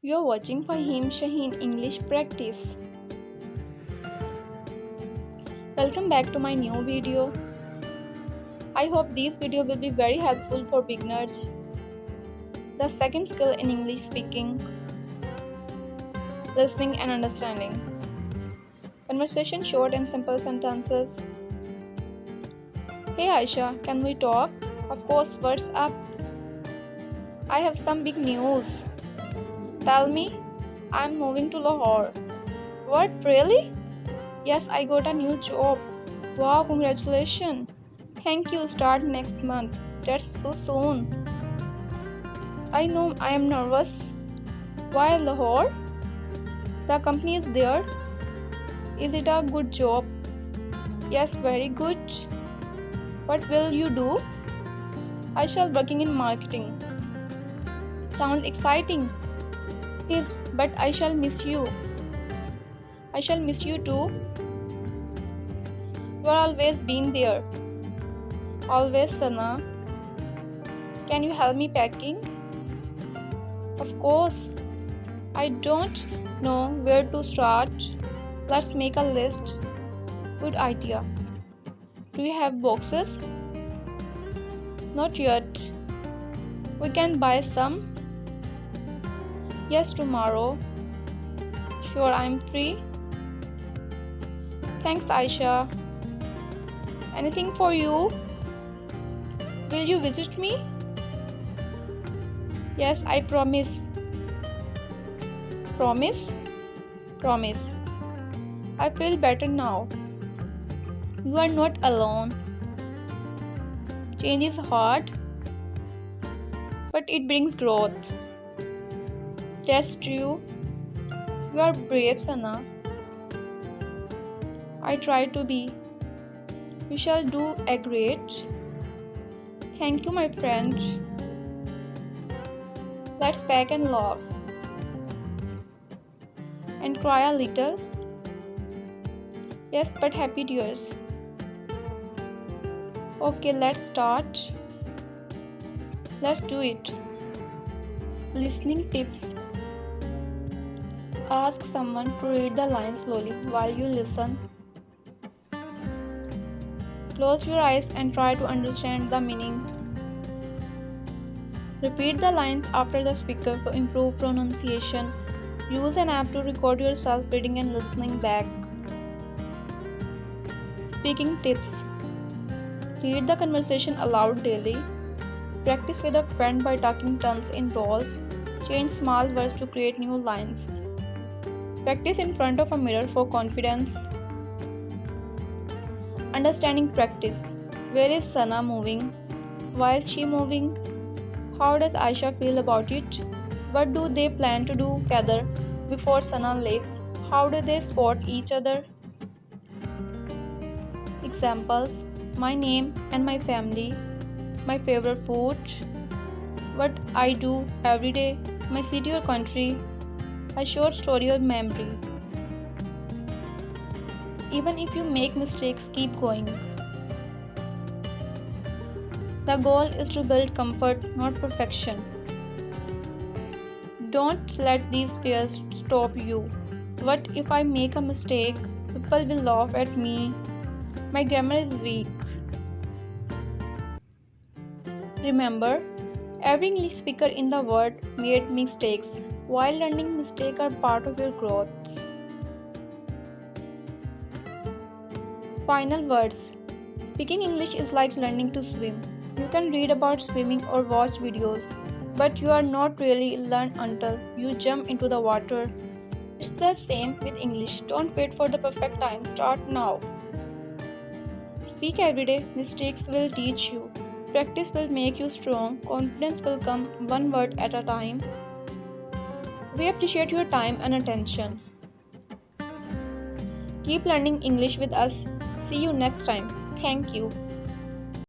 You're watching FaheemShaheen English Practice. Welcome back to my new video. I hope this video will be very helpful for beginners. The second skill in English speaking, listening and understanding. Conversation short and simple sentences. Hey Aisha, can we talk? Of course, what's up? I have some big news. Tell me, I'm moving to Lahore. What, really? Yes, I got a new job. Wow, congratulations. Thank you, start next month. That's so soon. I know I am nervous. Why Lahore? The company is there. Is it a good job? Yes, very good. What will you do? I shall working in marketing. Sounds exciting. It is, but I shall miss you. I shall miss you too. You are always been there. Always, Sana. Can you help me packing? Of course. I don't know where to start. Let's make a list. Good idea. Do you have boxes? Not yet. We can buy some. Yes, tomorrow. Sure, I'm free. Thanks, Aisha. Anything for you? Will you visit me? Yes, I promise. Promise? Promise. I feel better now. You are not alone. Change is hard, but it brings growth. That's true. You are brave, Sana. I try to be. You shall do a great. Thank you, my friend. Let's pack and laugh. And cry a little. Yes, but happy tears. Okay, let's start. Let's do it. Listening tips. Ask someone to read the lines slowly while you listen. Close your eyes and try to understand the meaning. Repeat the lines after the speaker to improve pronunciation. Use an app to record yourself reading and listening back. Speaking tips. Read the conversation aloud daily. Practice with a friend by talking turns in rows. Change small words to create new lines. Practice in front of a mirror for confidence. Understanding practice. Where is Sana moving? Why is she moving? How does Aisha feel about it? What do they plan to do together before Sana leaves? How do they support each other? Examples: my name and my family, my favorite food, what I do every day, my city or country, a short story or memory. Even if you make mistakes, keep going. The goal is to build comfort, not perfection. Don't let these fears stop you. What if I make a mistake? People will laugh at me. My grammar is weak. Remember, every English speaker in the world made mistakes. While learning, mistakes are part of your growth. Final words. Speaking English is like learning to swim. You can read about swimming or watch videos, but you are not really learn until you jump into the water. It's the same with English. Don't wait for the perfect time. Start now. Speak every day. Mistakes will teach you. Practice will make you strong. Confidence will come one word at a time. We appreciate your time and attention. Keep learning English with us. See you next time. Thank you.